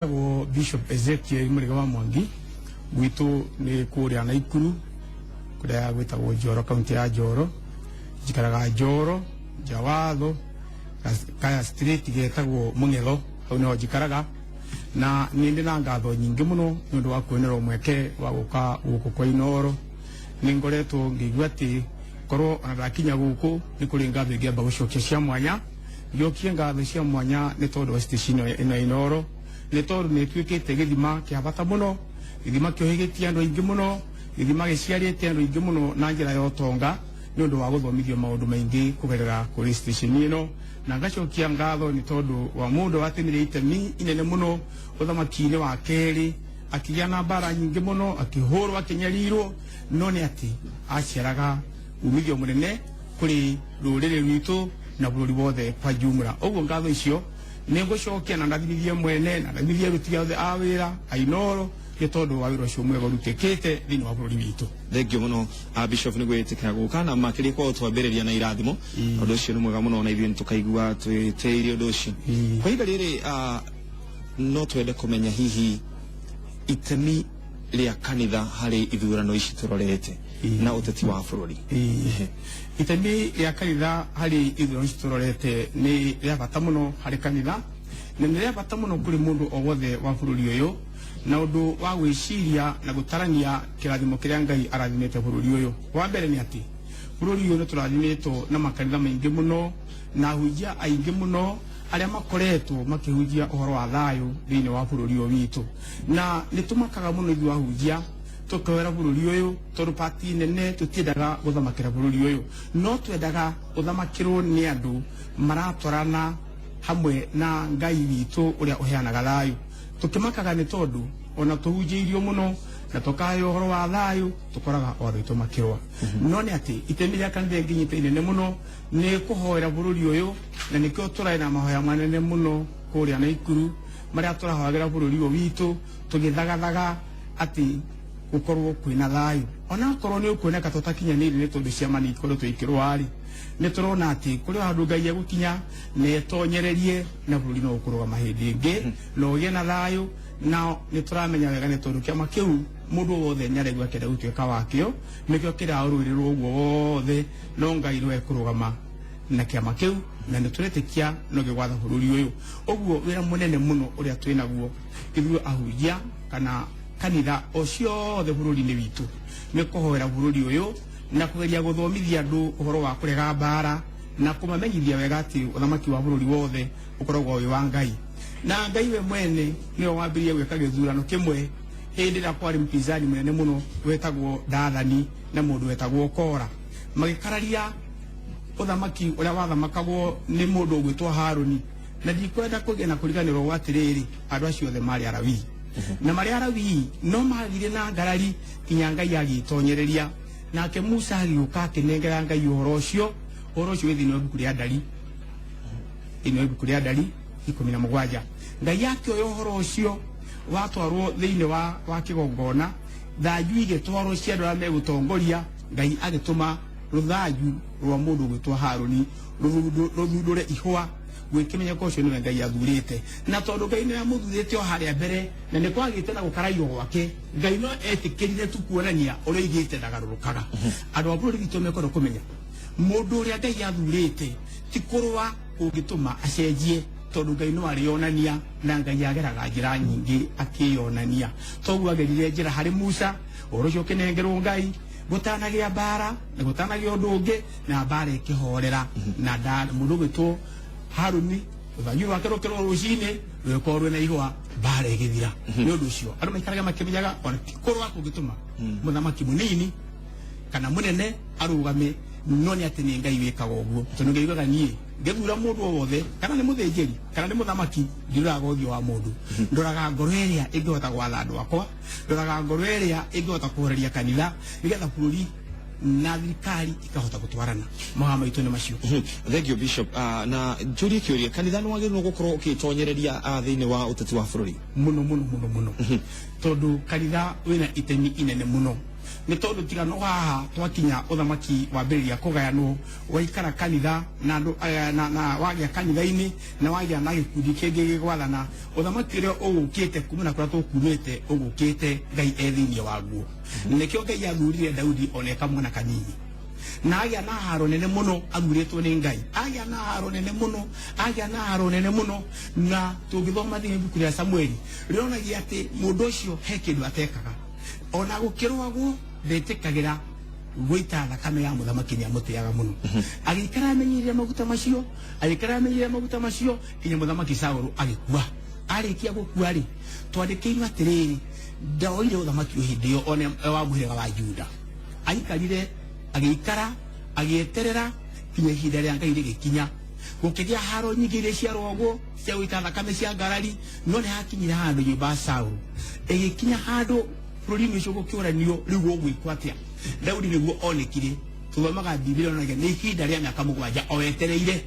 Bishop Ezekiel Murigawa Mwangi gwitu ni kuria na Ikuru kuria gwitagwo Njoro county ya Njoro jikaraga Njoro Jawatho kaya street getagwo Mung'etho au no jikaraga na nindi na ngatho nyingi muno nundu wa kuonera umweke wa guka guku kwa Inoro ningoretwo ngigwa ati korwo anadakinya guku ni kuri ngatho ingiamba gucokia cia mwanya giokie ngatho cia mwanya ni tondu wa station ino Inoro ni tondu ni twikite githima kia bata muno githima kiohigitie andu aingi muno githima giciarite andu aingi muno na njira ya utonga ni undu wa guthomithio maundu maingi kugerera kuri station ino na ngacokia ngatho ni tondu wa mundu watimire itemi inene muno uthamaki-ini wa keri akigia na bara nyingi muno akihurwo akinyarirwo no ni ati aciaraga umithio munene kuri rurire rwitu na bururi wothe kwa jumla uguo ngatho icio ningucokia na ndathithie mwene na ndathithie ruti yothe awira Ainoro gitondu wa wira ucio mwega rutikite thini wa bururi witu. Thank you muno Bishop ni gwitikira guka na makiri kwa twambiriria na irathimo undu ucio ni mwega muno na ithuĩ tukaigua twitiirie undu ucio kwa ihinda riri no twende kumenya hihi itemi ria kanitha hari ithurano ici turorete na uteti wa bururi. Itemi ria kanitha hari ithurano ici turorete ni ria bata muno hari kanitha na ni ria bata muno kuri mundu o wothe wa bururi uyu na undu wa gwiciria na gutarania kirathimo kiria Ngai arathimite bururi uyu. Wa mbere ni ati bururi uyu ni turathimitwo na makanitha maingi muno na hujia aingi muno aria makoretwo makihujia uhoro wa thayu thini wa bururi uyu witu na nitumakaga muno ithu ahujia tukawera bururi uyu tondu pati nene tutiendaga guthamakira bururi uyu no twendaga guthamakirwo ni andu maratwarana hamwe na Ngai witu uria uheanaga thayu. Tukimakaga ni tondu ona tuhujiirio muno na tukayo uhoro wa thayu tukoraga othe tumakirwa no ni ati itemi ria kanitha nginyite inene muno ni kuhoera bururi uyu na nikio turai na mahoya manene muno kuria na Ikuru maria turahoagira bururi uyu witu tugithagathaga ati gukorwo kwina thayu ona korwo ni ukuoneka tutakinyanire ni tondu ciama ni ikorwo twikirwo ari ni turona ati kuri handu Ngai egukinya ni tonyererie na bururi no gukorwo mahindi ingi no gie na thayu na ni turamenya wega ni tondu kiama kiu mundu wothe nyaregwa kenda gutweka wakio nikio kira ururirwo guo wothe no Ngai no ekurugama na kiama kiu na ni turetikia no gigwatha bururi uyu uguo wira munene muno uria twina guo ithuĩ ahujia kana kanitha ocio the bururi-ini witu ni kuhoera bururi uyu na kugeria guthomithia andu uhoro wa kurega mbara na kumamenyithia wega ati uthamaki wa bururi wothe ukoragwo wi wa Ngai na Ngai we mwene ni wambirie gwika githurano kimwe hindi ria kwari mpinzani munene muno wetagwo Dathani na mundu wetagwo Kora magikararia uthamaki uria wathamakagwo ni mundu ugwitwo Haruni na ndikwenda kugena kuriganirwo gwatiriri andu acio othe mari Alawii na mari Alawii no magire na ngarari kinya Ngai agitonyereria nake Musa agiuka akinengera Ngai uhoro ucio withini wa ibuku ria Ndari ino ibuku ria Ndari 17 Ngai yake oyo uhoro ucio watwarwo thiini wa kigongona thanju igitwarwo cia andu aria megutongoria Ngai agituma ruthanju rwa mundu gwitwa Haruni ruthundure ihwa gwikimenya ko ucio niwe Ngai athurite na tondu Ngai ni amuthurite o haria mbere na ni kwagite na gukaraio gwake Ngai no etikirire tu kuonania uria igite ndagarurukaga andu a bururi gitu mekoro kumenya mundu uria Ngai athurite ti kurwa ungituma acenjie tondu Ngai no arionania na Ngai ageraga njira nyingi akionania toguo agerire njira hari Musa urucio kinengerwo Ngai gutanagia mbara na gutanagia undu ungi na mbara ikihorera na mundu gwitwo Haruni uthanyu wake rukirwo rucini rwekorwe na ihwa mbara igithira ni undu ucio andu maikaraga makimenyaga ona ti kurwa kungituma muthamaki munini kana munene arugame no ni ati ni Ngai wikaga uguo tondu Ngai wigaga nie ngethura mundu wothe kana ni muthinjiri kana ni muthamaki ndiraga uthio wa mundu ndoraga ngoro iria ingihota gwatha andu akwa ndoraga ngoro iria ingihota kuhoreria kanitha nigetha bururi na thirikari ikahota gutwarana maha maitu ni macio. Thank you Bishop. Na njuri kiuria kanitha no wagirwo gukorwo ukitonyereria thiini wa uteti wa bururi muno tondu kanitha wina itemi inene muno ni tondu tigano haha twakinya uthamaki wa mbiriria kugayano waikara kanitha na wagia kanitha-ini na wagia na gikundi kingi gigwathana uthamaki uria ugukite kumana kuria tukumite ugukite Ngai ethinie waguo nikio Ngai athurire Daudi oneka mwana kanini na agia na haro nene muno aguritwo ni Ngai agia na haro nene muno na tungithoma thiini ibuku ria Samueli rionagia ati mundu ucio he kindu atekaga ona gukirwaguo ndetikagira guita thakame ya muthamaki ni amutiaga muno agikara amenyire maguta macio kinya muthamaki Saulu agikua arikia gukua ri twandikirwe atiriri ndaoire uthamaki uhindio one wa muhirega wa Juda aikarire agikara agieterera kinya ihinda ria Ngai rigikinya gukigia haro nyingi iria ciarogwo cia guita thakame cia ngarari no ni hakinyira handu nyumba Saulu igikinya handu bururi ucio gukiuranio riu ogwikwa atia Daudi niguo onekire tuthomaga Biblia onaga ni ihinda ria miaka 7 owetereire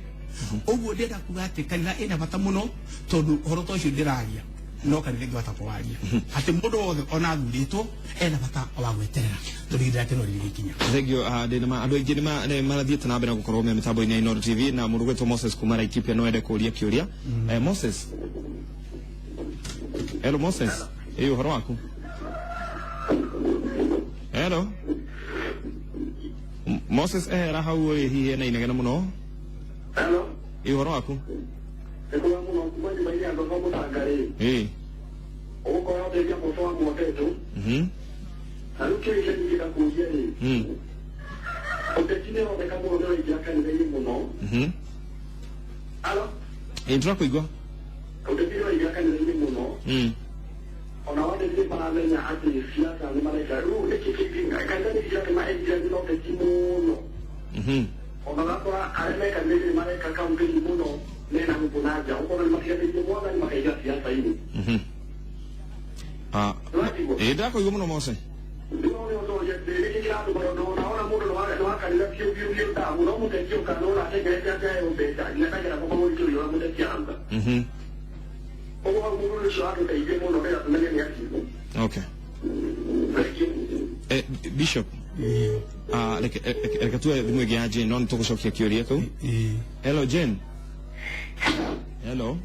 uguo ndenda kuga ati kanitha ina bata muno tondu horo to cio ndiraria no kanitha ngwata kwaria ati mundu wothe ona thuritwo ena bata wa gweterera tondu ihinda rake no ririkinya thegio ndina andu aingi ni marathiete na mbere gukorwo me mitambo-ini ya Inooro TV na mundu gwetwo Moses kuma Laikipia no ende kuria kiuria Moses hello Moses uhoro waku hello Moses rahau hihi na inegena muno hello uhoro waku ekuwa muno kubaji bayi ando ko mutangare uko yote ya mtoto wangu waketu aluke ile nikita kuja ni utekine wa kama ndio ijaka ni yeye muno hello intro kuigwa utekine wa ijaka ni yeye muno ona wale ile panamenya ati siasa ni malaika ekikinga kanda ni siasa ma ejira ni lote kimuno ona kwa alemeka ni malaika kama mbili muno nena mbunaja uko na makia ni mwana ni makaija siasa hii ndako yuko muno Mose ndio ndio ya ile kila mtu naona mundo na wale waka ni pio ta muno mtekio kanona tegeza ya ubeta inataka na kwa mtu yule mtekio anga okay Bishop reka tu thimwe gia Jane no tugucokia kiuria kau hello Jane hello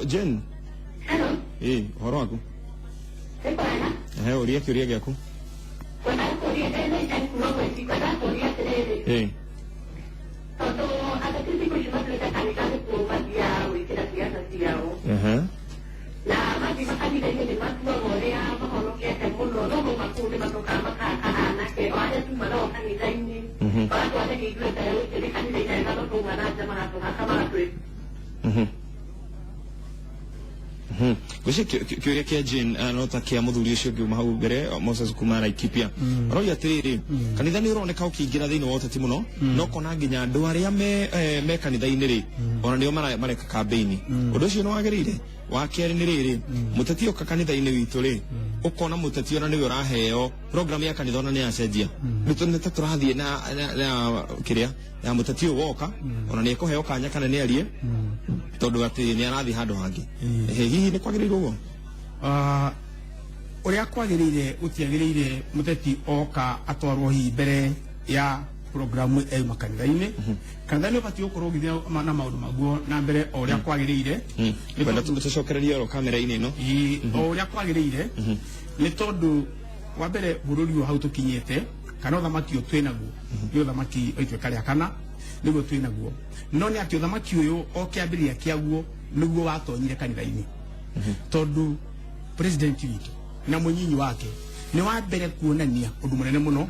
Jane horo waku uria kiuria giaku Gushi kiuria kia Jane no ta kia muthuri ucio ngiuma hau mbere Moses kuma Laikipia roi atiriri kanitha ni uroneka ukiingira thiini wa uteti muno no kona nginya andu aria me kanitha-ini ri ona nio mareka campaign undu ucio no wagirire wa keri ni riri muteti uka kanitha-ini witu ri ukona muteti ona niwe uraheo program ya kanitha ona ni acenjia nitunete turathie na kiria ya muteti woka ona ni ekuheo kanya kana ni arie tondu ati ni arathi handu hangi hihi ni kwagiriirwo guo uria kwagirire utiagirire muteti oka atwarwo hi mbere ya programu euma kanitha-ini kanitha-ini ubati ukorwo githia na maundu maguo na mbere uria kwagirire kwenda tucokereria ro kamera-ini no uria kwagirire ni tondu wa mbere bururi hau tukinyete kana uthamaki twinaguo ni uthamaki oitwe karia kana niguo twinaguo no ni ati uthamaki uyu okiambiria kiaguo niguo watonyire kanitha-ini tondu president witu na munyinyi wake ni wa mbere kuonania undu munene muno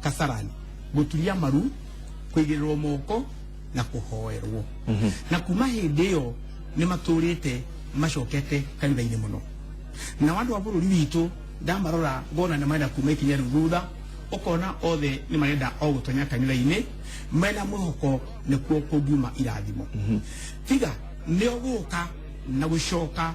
Kasarani guturia maru kuigirirwo moko na kuhoerwo na kuma hindi iyo ni maturite macokete kanitha-ini muno na wandu wa bururi witu ndamarora ngona ni maenda kuma ikinya rutha ukona othe ni marenda o gutonya kanitha-ini mena mwihoko nikuo kungiuma irathimo tiga ni oguka na gucoka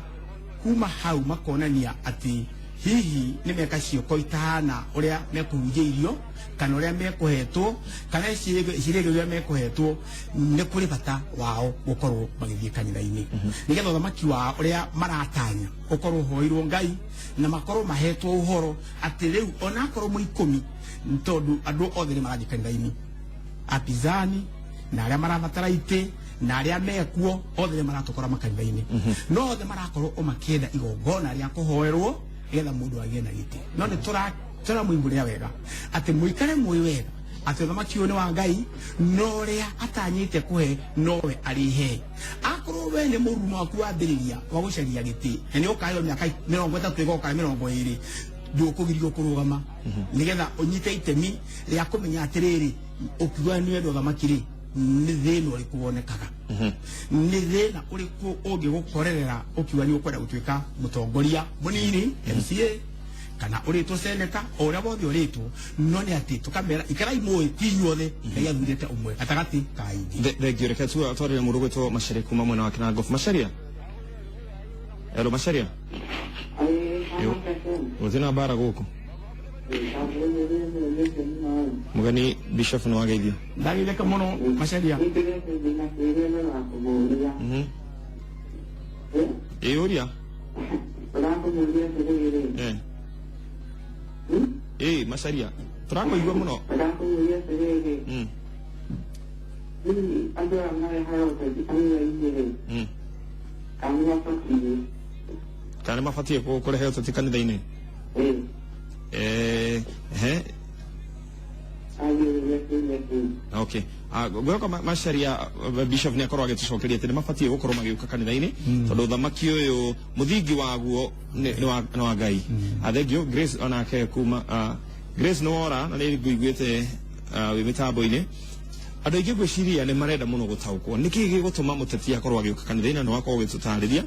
kuma hau makonania ati hihi nĩ meka cioko itahana ũrĩa mekũhunjĩirio kana ũrĩa mekũhetwo kana ciĩrĩgĩrĩrio ũrĩa mekũhetwo nĩ kũrĩ bata wao gũkorwo magĩthiĩ kanitha-inĩ nĩgetha ũthamaki wao ũrĩa maratanya ũkorwo ũhoirwo Ngai na makorwo mahetwo ũhoro atĩ rĩu ona akorwo mũi 10 tondũ andũ othe nĩ marathiĩ kanitha-inĩ apizani na arĩa marabatara itĩ na arĩa mekuo othe nĩ maratũkora makanitha-inĩ no othe marakorwo makĩenda igongona rĩa kũhoerwo nĩgetha mũndũ agĩe na gĩtĩ no nĩ tũramũimbũrĩra wega atĩ mũikare mũĩ wega atĩ ũthamaki ũyũ nĩ wa Ngai no ũrĩa atanyĩte kũhe nowe arĩhe akorwo we nĩ mũrume waku wambĩrĩria wa gũcaria gĩtĩ na nĩ ũkaheo mĩaka 30 igoka 20 ndũkũgirio kũrũgama nĩgetha ũnyite itemi rĩa kũmenya atĩrĩrĩ ũkiuga nĩ wendo ũthamaki rĩ nĩ thĩna ũrĩkũ wonekaga nĩ thĩna ũrĩkũ ũngĩgũkorerera ũkiuga nĩ ũkwenda gũtuĩka mũtongoria mũnini MCA kana ũrĩtwo seneta o ũrĩa wothe ũrĩtwo no nĩ atĩ tũkamera ikarai mũĩ ti inyuothe Ngai athurĩte ũmwe gatagatĩ ka aingĩ thengio reke twarĩre mũndũ gwĩtwo Macharia kuma mwena wa Kinangofu Macharia hello Macharia ũthina bara gũkũ mugani Bishop no ageithio ndagitheka mũno Macharia ũria Macharia tũrakũigua mũno kana mabatie kũrehe ũteti kanitha-inĩ okay gwĩka Macharia Bishop nĩ akorwo agĩtũcokeria atĩ nĩ mabatie gũkorwo magĩũka kanitha-inĩ tondũ ũthamaki ũyũ mũthingi waguo nĩ wa Ngai athengio Grace onake kuma Grace no ora na nĩ ngũiguĩte wĩ mĩtambo-inĩ andũ aingĩ gwĩciria nĩ marenda mũno gũtaũkwo nĩkĩ gĩgũtũma mũteti akorwo agĩũka kanitha-inĩ na wakorwo ũgĩtũtarĩria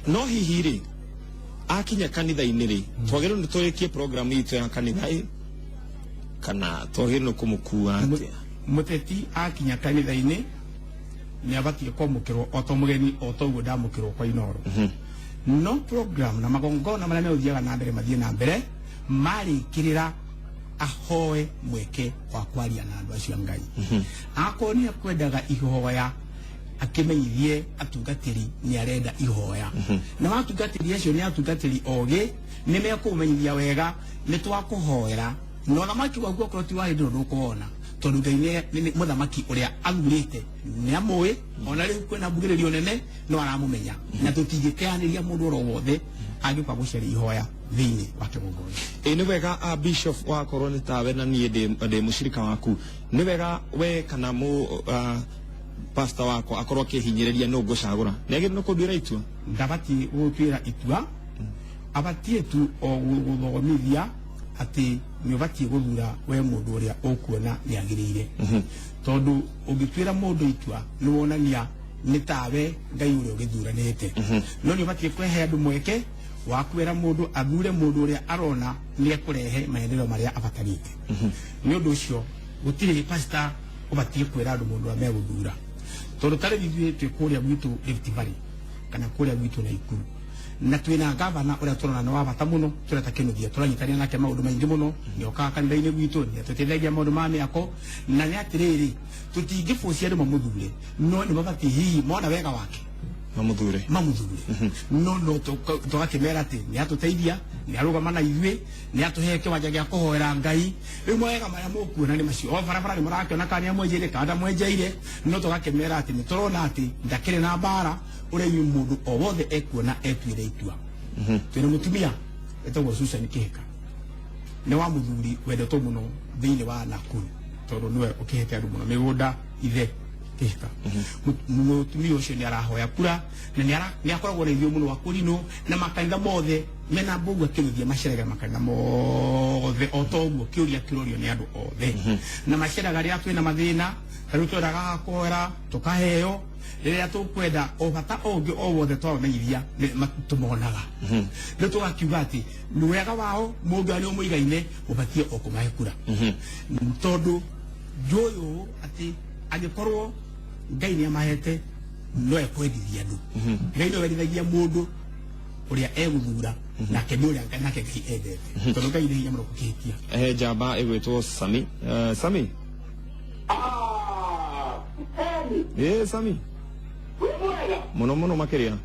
no hihi rĩ akinya kanitha-inĩ rĩ twagĩrĩirwo nĩ tũrĩkie program itũ ya kanitha kana twagĩrĩirwo kũmũkua atĩa mũteti akinya kanitha-inĩ nĩ abatie kwamũkĩrwo o to mũgeni o to ũguo ndamũkĩrwo kwa Inooro no program na magongona marĩa megũthiaga na mbere mathiĩ na mbere marĩkĩrĩra ahoe mweke wa kwaria na andũ acio Ngai akorwo nĩ akwendaga ihoya akĩmenyithie atungatĩri nĩ arenda ihoya na atungatĩri acio nĩ atungatĩri ogĩ nĩ mekũmenyithia wega nĩ twakũhoera no thamaki waguo korwo ti wa hĩndĩ ĩno ndũkũwona tondũ Ngai nĩ mũthamaki ũrĩa athurĩte nĩ amũĩ ona rĩu kwĩna mbugĩrĩrio nene no aramũmenya na tũtingĩteanĩria mũndũ oro wothe angĩũka gũcaria ihoya thĩinĩ wa kĩgongona nĩ wega Bishop wakorwo nĩ tawe na niĩ ndĩ mũcirika waku nĩ wega we kana pastor wako akorwo akĩhinyĩrĩria nũ ngũcagũra nĩ agĩrĩirwo kũnduĩra itua ndabatie gũtuĩra itua abatie tu o gũthomithia atĩ nĩ ũbatie gũthura we mũndũ ũrĩa ũkuona nĩ agĩrĩire tondũ ũngĩtuĩra mũndũ itua nĩ wonania nĩ tawe Ngai ũrĩa ũgĩthuranĩte no nĩ ũbatie kwehe andũ mweke wa kwĩra mũndũ athure mũndũ ũrĩa arona nĩ ekũrehe maendeleo marĩa abatarĩte nĩ ũndũ ũcio gũtirĩ pastor ũbatie kwĩra andũ mũndũ ũrĩa megũthura tondũ tarĩ ithuĩ twĩ kũrĩa gwitũ Rift Valley kana kũrĩa gwitũ Nakuru na twĩna gavana ũrĩa tũrona nĩ wa bata mũno tũreta Kĩnuthia tũranyitanĩra nake maũndũ maingĩ mũno nĩ okaga kanitha-inĩ gwitũ nĩ atũteithagia maũndũ ma mĩako na nĩ atĩrĩrĩ tũtingĩbũcia andũ mamũthure no nĩ mabatie hihi mona wega wake mamũthure no tũgakĩmera atĩ nĩ atũteithia nĩ arũgama na ithuĩ nĩ atũhe kĩwanja gĩa kũhoera Ngai rĩu mawega marĩa mũkuona nĩ macio o barabara nĩ mũrakĩona kana nĩ amwenjeire kana ndamwenjeire no tũgakĩmera atĩ nĩ tũrona atĩ ndakĩrĩ na mbara ũrĩa mũndũ o wothe ekuona etuĩre itua twĩna mũtumia etagwo Susan Kĩhĩka nĩ wa mũthuri wendetwo mũno thĩinĩ wa Nakuru tondũ nĩwe ũkĩhete andũ mũno mĩgũnda ithe Kĩhĩka mũtumia ũcio nĩ arahoya kura na nĩ akoragwo na ithuĩ mũno wa kũrinũ na makanitha mothe mena mbũgua Kĩnuthia maceragĩra makanitha mothe o to ũguo kĩũria kĩrorio nĩ andũ othe na maceraga rĩrĩa twĩna mathĩna rĩu twendaga kũhoera tũkaheo rĩrĩa tũkwenda o bata ũngĩ o wothe twamenyithia tũmonaga rĩu tũgakiuga atĩ nĩ wega wao mũndũ nĩ ũmũigaine ũbatie o kũmahe kura tondũ njũĩ atĩ angĩkorwo Ngai nĩ amahete no ekwendithia andũ Ngai nĩ wendithagia mũndũ ũrĩa egũthura na kemuria nake kiendete tondu ngai ni nyamro kukitia jamba egwetwo Sami Sami Sami mono makeria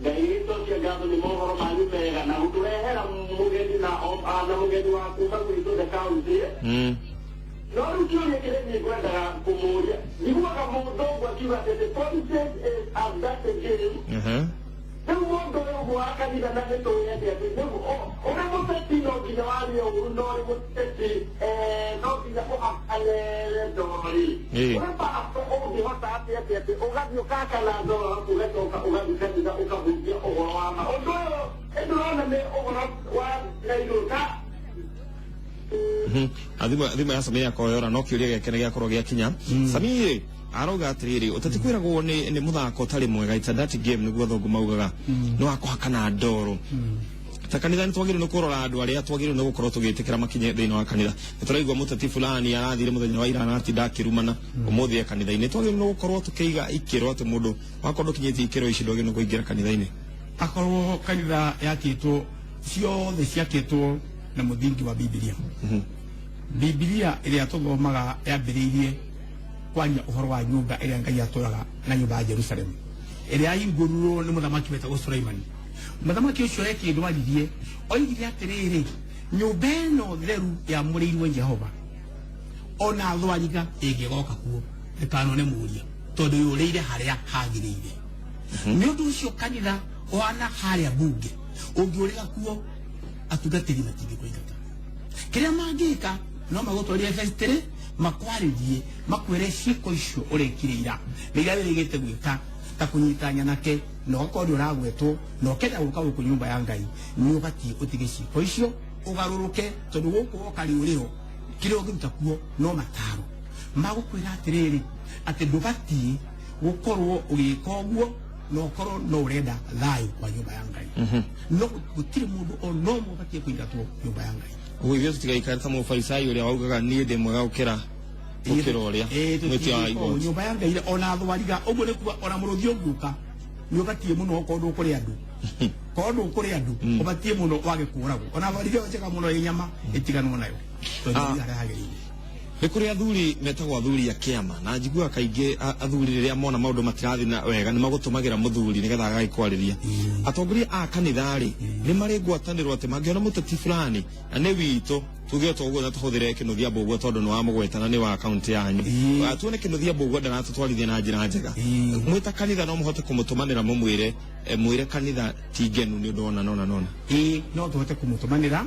Gaito cia gado ni mohoro manu mega na uturehera mugeni na mugeni wa kuma gwito de kaunti no rukione kile ni kwenda kumuria ni kwa mudogo akiwa the process is as that again ndio ndio wa kanisa na ndio yeye ndio ona mtino kinawali ndio mteti ndio bila kwa ale ndio kwa hapo ndio hata hapo ugadio kaka la ndio kuleta ugadio ukabudia owana ndio na me owana wa nairuka Adima ya Sami yakoyora no kiuria gekene gya koro gya kinya Sami aroga atiriri utatikwiragwo ni muthako tari mwega it's that game niguo thongo maugaga no akwakana ndoro ta kanitha ni twagire no kurora andu aria twagire no gukorwo tugitikira makinye thiini wa kanitha turaigwa mutati fulani arathire muthenya wa ira na ati ndakirumana umuthi kanitha-ini twagire no gukorwo tukiiga ikiro ati mundu wakorwo kinyiti ikiro ici ndogire no kuingira kanitha-ini akorwo kanitha yakitwo ciothe ciakitwo na muthingi wa Biblia Biblia iria tuthomaga yambiriirie kwaria uhoro wa nyumba iria Ngai aturaga na nyumba ya Jerusalem iria ingururo ni muthamaki wetagwo Sulaimani muthamaki ucio ekindwaririe oigire atiriri nyumba ino theru ya muriirwo Jehova ona thwariga ingigoka kuo ndikanone muria tondu yurire haria hagiriire ni undu ucio kanitha ona haria bunge ungiurira kuo atugatiri matingi kuigata kiria mangika no magotwaria festere makwaririe makwere ciko icio urekirira bigabe bigete gwika ta kunyitanya nake no kodi uragwetwo no kenda guka ku nyumba ya Ngai ni ubati utige ciko icio ugaruruke tondu guku okari uriro kire ugiruta kuo no mataro magukwira atiriri ati ndubati gukorwo ugikoguo no korwo no urenda thayu kwa nyumba ya Ngai no gutiri mundu o no mubati kuingatwo nyumba ya Ngai uyo tutigaikara ta mufarisai uria waugaga ni ndi mwega ukira uria mwiti wa igo nyumba ya Ngai ona thwariga uguo ni kuwa ona muruthio nguka ni ubatie muno kondu kuri andu kondu kuri andu ubatie muno wage kuragwo ona thwariga njega muno inyama itiganwo nayo tondu ara hagirire ni kuri athuri metagwo athuri ya kiama na njigua kaingi athuri riria mona maundu matirathi na wega ni magutumagira muthuri nigetha agaikwarĩria atongoria a kanitha ri ni mari ngwatanĩro ati mangiona mutati fulani na ni wito tuge toguo na tuhuthire kinuthia boguo tondu ni wa mugweta na ni wa akaunti yanyu tuone kinuthia boguo ndana tutwarithia na njira njega mwita kanitha no muhote kumutumanira mumwire mwire kanitha tingenu ni undu ona nona no tuhote kumutumanira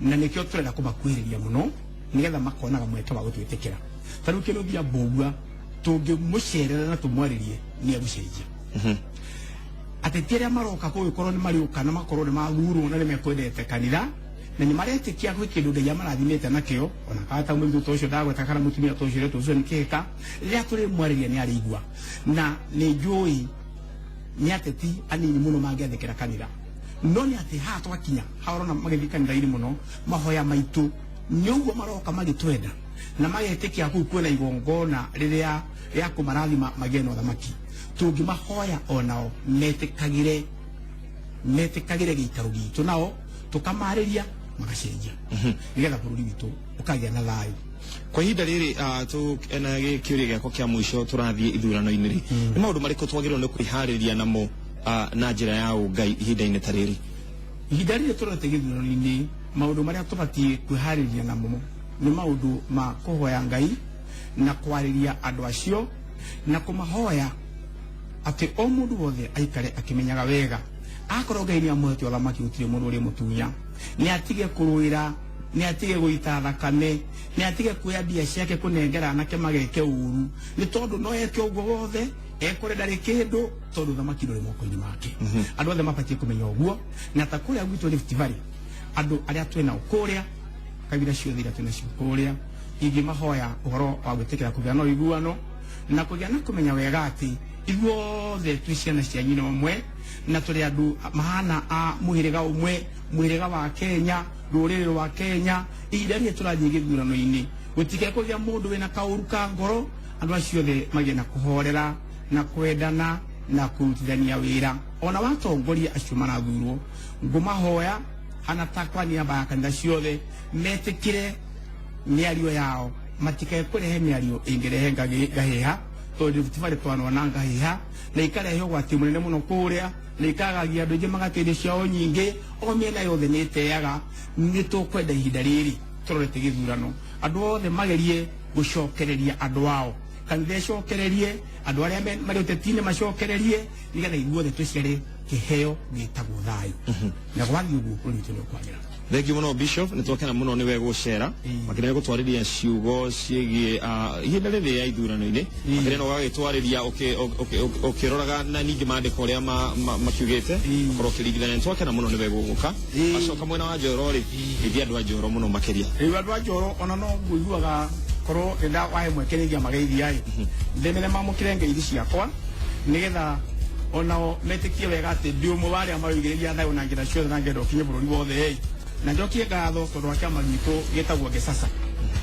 na nikio turenda kumakwiriria muno nigetha makonaga mweke wa gutwitikira taru kinuthia boguo tungimucerera na tumwaririe ni agucenjia atetiria maroka kugikorwo ni mariuka na makorwo ni maguru na ni mekwendete kanitha na ni maretikia gwikindu Ngai amarathimite nakio ona kata mundu tocio ndagweta kana mutumia tocio tocio ni kika ria turi mwariria ni arigwa na ni njui ni ateti anini muno mangiathikira kanitha no ni ati ha twakinya haorona magithika kanitha-ini muno mahoya maitu nyugo maroka magitwenda na magetikia ku kwena igongona riria ria kumarathima mageno thamaki tungimahoya onao metikagire gitaro gitu nao tukamariria magacenjia nigetha bururi witu ukagia na thayu kwa ihinda riri tu ena kiuria giako kia mwisho turathie ithurano-ini ri ni maundu mariku twagirwo ni kwihariria namo na njira ya Ngai ihinda-ini ta riri ihinda riri turate githurano-ini maundu maria tubatie kwihariria namo ni maundu ma kuhoya Ngai na kwariria andu acio na kumahoya ati o mundu wothe aikare akimenyaga wega akorwo Ngai ni amuhete uthamaki gutire mundu uri mutunya ni atige kuruira ni atige guita thakame ni atige kuya bia ciake kunengera anake mageke uru ni tondu no eke ugo wothe ekore ndari kindu tondu thamaki nduri moko-ini make andu othe mabatie kumenya uguo na ta kuria gwitu Rift Valley andu aria twina ukuria kabira ciothe iria twina ciukuria ingimahoya uhoro wa gwitikira kugia no iguano na kugia na kumenya wega ati ithuothe twi ciana cia nyina umwe na turi andu mahana a muhiriga umwe muhiriga wa Kenya ruriri rwa Kenya ihinda ria turathie githurano-ini gutike kugia mundu wina kauru ka ngoro andu acio the magie na kuhorera na kwendana na kurutithania wira ona watongoria acio marathurwo ngumahoya anatakwa ni aba kanitha ciothe metikire miario yao matikae kurehe miario ingirehe ngahiha tondu tibari twanwa na ngahiha na ikarehe gwati munene muno kuria na ikagagia andu ingi magateithia ciao nyingi o miena yothe niteaga ni tukwenda ihinda riri turorete githurano andu othe magerie gucokereria andu ao kanitha cokererie andu aria mari utetine macokererie nigetha ithuothe twiciare kiheo gitagwo thayu na gwathi uguo kuritino kwagira. Thank you muno Bishop nitwakena muno niwe gucera makire gutwariria ciugo ciegi ihinda riri ya ithurano-ini makire no gagitwariria ukiroraga na ningi mandiko ria makiugite korwo kirigithania nitwakena muno niwe guguka acoka mwena wa Njoro ri ithia andu a Njoro muno makiria andu a Njoro ona no nguiguaga korwo enda wae mwekereria mageithia ndemere mamukire ngeithi ciakwa nigetha onao metikie wega ati ndi umwe wa aria marugireria thayu na njira ciothe na ngendo kinye bururi wothe na njokie ngatho tondu wa kiama gitu gitagwo Gesasa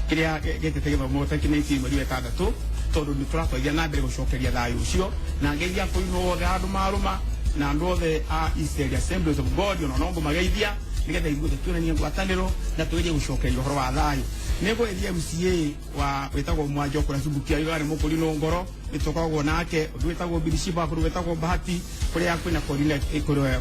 kiria gitete githomo tekiniki mweri wetandatũ tondu ni turatwarithia na mbere gucokeria thayu ucio na ngeithia bũrũri wothe andu maruma na andu othe a Israel Assemblies of God ona no ngumageithia nigetha ithuothe tuonanie ngwatanĩro na tugerie gucokeria uhoro wa thayu nĩngũgeithia MCA wa wetagwo Mwanjo kũrĩa Subukia Igari Mũkũri no Ngoro nĩtũkoragwo nake ũndũ wetagwo Bilishiba ũndũ wetagwo Bahati kũrĩa kwĩna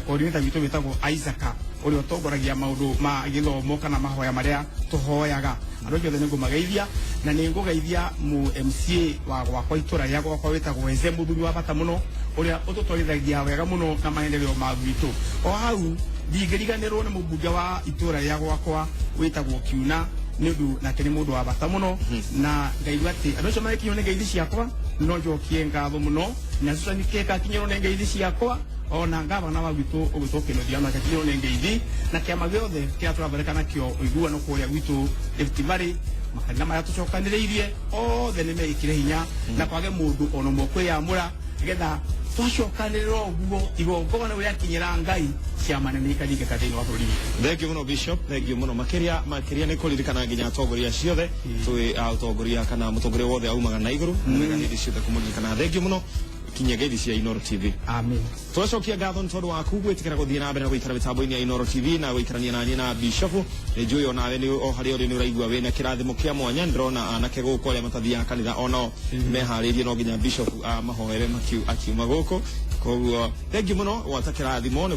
coordinator witũ wetagwo Isaac ũrĩa ũtongoragia maũndũ ma gĩthomo kana mahoya marĩa tũhoyaga andũ othe nĩngũmageithia na nĩngũgeithia mu MCA wa gwakwa itũra rĩa gwakwa wetagwo Eze Mũthuri wa bata mũno ũrĩa ũtũtwarithagia wega mũno na maendeleo ma gwitũ o hau ndingĩriganĩrwo nĩ mũmbunge wa itũra rĩa gwakwa wetagwo Kiuna nĩũndũ nake nĩ mũndũ wa bata mũno na ngaigua atĩ andũ acio marekinywo nĩ ngeithi ciakwa no njokie ngatho mũno na Susan Keka akinyĩrwo nĩ ngeithi ciakwa ona ngavana wa gwitũ ũgĩtũkĩrwo Diana akinyĩrwo nĩ ngeithi na kĩama gĩothe kĩrĩa tũrathondeka nakĩo ũiguano kũrĩa gwitũ Rift Valley makanitha marĩa tũcokanĩrĩirie othe nĩ mekĩre hinya na kwage mũndũ ona ũmwe kwĩyamũra nĩgetha twacokanĩrĩra ũguo igongona ũrĩa kinyĩra Ngai ciama nene ikaringĩka thĩinĩ wa bũrũri witũ. Thank you muno Bishop, thank you muno makiria nĩ kũririkana nginya atongoria ciothe twĩ atongoria kana mũtongoria wothe aumaga na igũrũ mwega hĩndĩ ciothe kũmũririkana. Thank you muno kinya ngeithi cia Inoro TV. Amen. Twacokia ngatho nĩ tondũ waku gwĩtĩkĩra gũthiĩ na mbere na gũikara mĩtambo-inĩ ya Inoro TV na gũikarania naniĩ na Bishop. Nĩnjũĩ onawe nĩ o harĩa ũrĩ nĩ ũraigua wĩna kĩrathimo kĩa mwanya ndĩrona anake gũkũ arĩa matathiaga kanitha onao meharĩirie no nginya Bishop amahoere akiuma gũkũ koguo thengi mũno gwata kĩrathimo.